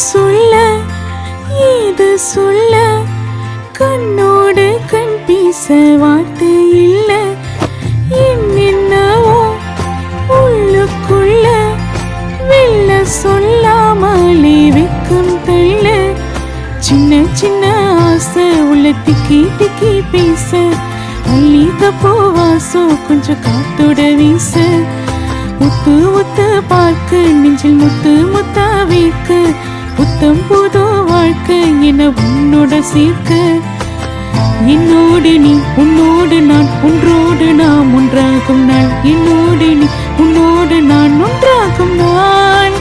சொல்ல இது சொல்ல கண்ணோடு கண் பேச வார்த்தை இல்ல என்னென்னவோ உள்ளுக்குள்ள வெல்ல சொல்லாமலே வைக்கும் தள்ள சின்ன சின்ன ஆசை உள்ள திக்கி திக்கி பேச மல்லிகை பூவாசம் கொஞ்சம் காத்தோட வீச முத்து முத்து பார்க்க நெஞ்சில் முத்து முத்தா வைக்க புத்தம் புது வாழ்க்கை என உன்னோட சேர்க்க என்னோடு நீ உன்னோடு நான் ஒன்றோடு நாம் ஒன்றாகும் நாள் என்னோடு நீ உன்னோடு நான் ஒன்றாகும் நாள்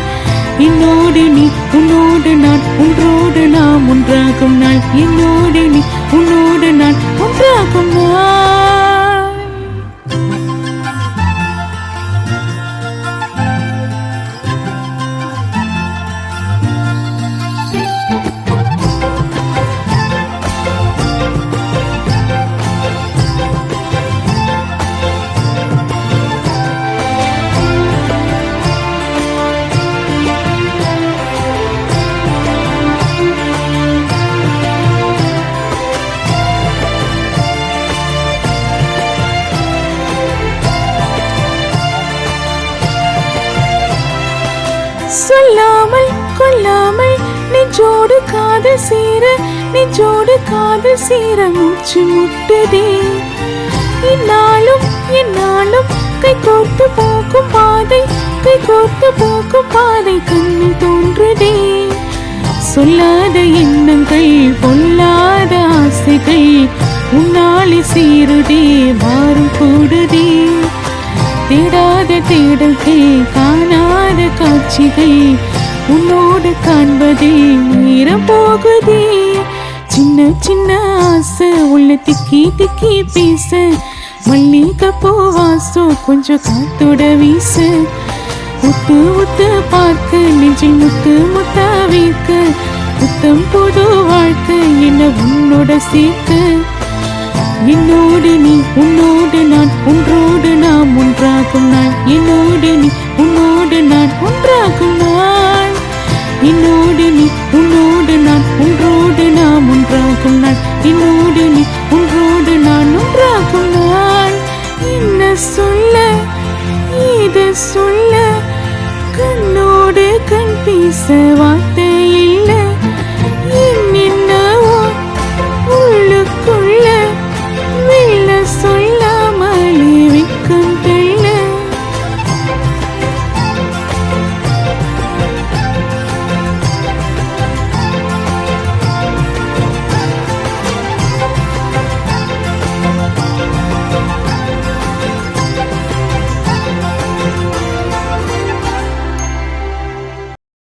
என்னோடு நீ உன்னோடு நான் ஒன்றோடு நாம் ஒன்றாகும் நாள் என்னோடு நீ உன்னோடு நான் ஒன்றாகும் நாள். சொல்லாமல் கொல்லாமல் நெஞ்சோடு காதல் சேர நெஞ்சோடு காதல் சேர மூச்சு முட்டுதே என்னாலும் என்னாலும் கை கோர்த்து போக்கும் பாதை கை கோர்த்து போக்கும் பாதை கண்ணில் தோன்றுதே சொல்லாத எண்ணங்கள் பொல்லாத ஆசைகள் உன்னாலே சேருதே பாரம் கூடுதே தேடாத தேடல்கள் காணாத காட்சிகள் உன்னோடு காண்பதே நேரம் போகுதே சின்ன சின்ன ஆசை உள்ள திக்கி திக்கி பேச மல்லிகை பூவாசம் கொஞ்சம் காத்தோட வீச முத்து முத்து பார்க்க நெஞ்சில் முத்து முத்தா வைக்க புத்தம் புது வாழ்க்கை என்ன உன்னோட சேர்க்க என்னோடு நீ உன்னோடு நான் ஒன்றோடு நாம் ஒன்றாகும் நாள் என்னோடு நீ உன்னோடு நான் ஒன்றாகும் நாள் என்னோடு நீ உன்னோடு நான் ஒன்றோடு நாம் ஒன்றாகும் நாள் என்னோடு நீ ஒன்றோடு நான் ஒன்றாகும் நாள். என்ன சொல்ல இது சொல்ல கண்ணோடு கண் பேச வார்த்தை